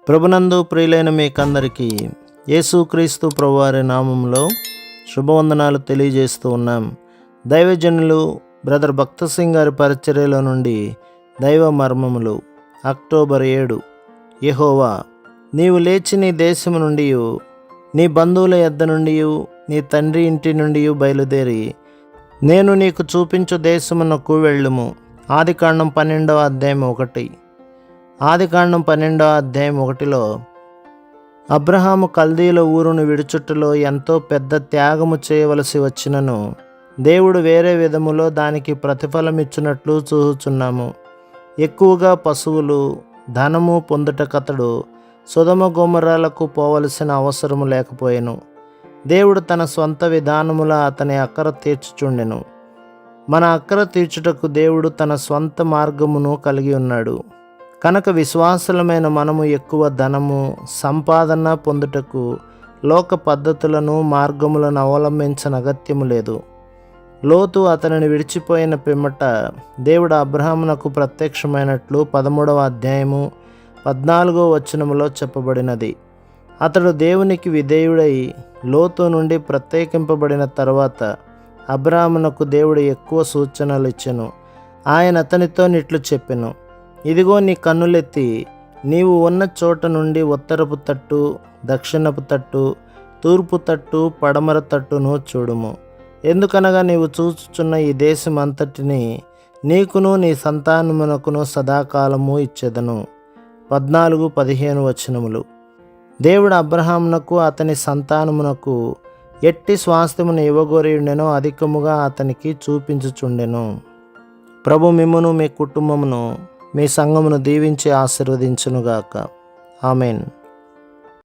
ప్రభునందు ప్రియులైన మీకందరికీ యేసుక్రీస్తు ప్రభువారి నామంలో శుభవందనాలు తెలియజేస్తూ ఉన్నాం. దైవజనులు బ్రదర్ భక్త సింగ్ గారి పరిచర్యలో నుండి దైవ మర్మములు. అక్టోబర్ 7. యెహోవా, నీవు లేచి నీ దేశము నుండి, నీ బంధువుల యొద్ద నుండి, నీ తండ్రి ఇంటి నుండి బయలుదేరి నేను నీకు చూపించు దేశమునకు వెళ్ళుము. ఆదికాండం 12వ అధ్యాయం 1. ఆదికాండం 12వ అధ్యాయం 1లో అబ్రహాము కల్దీల ఊరును విడుచుటలో ఎంతో పెద్ద త్యాగము చేయవలసి వచ్చినను దేవుడు వేరే విధములో దానికి ప్రతిఫలమిచ్చినట్లు చూచుచున్నాము. ఎక్కువగా పశువులు ధనము పొందుటకతడు సొదొమ గొమొర్రాలకు పోవలసిన అవసరము లేకపోయెను. దేవుడు తన స్వంత విధానముల అతని అక్కర తీర్చుచుండెను. మన అక్కర తీర్చుటకు దేవుడు తన స్వంత మార్గమును కలిగి ఉన్నాడు. కనుక విశ్వాసులమైన మనము ఎక్కువ ధనము సంపాదన పొందుటకు లోక పద్ధతులను మార్గములను అవలంబించనగత్యము లేదు. లోతు అతనిని విడిచిపోయిన పిమ్మట దేవుడు అబ్రహామునకు ప్రత్యక్షమైనట్లు 13వ అధ్యాయము 14వ వచనములో చెప్పబడినది. అతడు దేవునికి విధేయుడై లోతు నుండి ప్రత్యేకింపబడిన తర్వాత అబ్రహామునకు దేవుడు ఎక్కువ సూచనలు ఇచ్చెను. ఆయన అతనితో నిట్లు చెప్పెను, ఇదిగో నీ కన్నులెత్తి నీవు ఉన్న చోట నుండి ఉత్తరపు తట్టు, దక్షిణపు తట్టు, తూర్పు తట్టు, పడమర తట్టును చూడుము. ఎందుకనగా నీవు చూచుచున్న ఈ దేశమంతటిని నీకును నీ సంతానమునకును సదాకాలము ఇచ్చెదను. 14-15 వచనములు. దేవుడు అబ్రహామునకు అతని సంతానమునకు ఎట్టి స్వాస్థ్యమును ఇవ్వగోరియుండెనో అధికముగా అతనికి చూపించుచుండెను. ప్రభు మిమ్మును మీ కుటుంబమును మీ సంఘమును దీవించి ఆశీర్వదించునుగాక. ఆమెన్.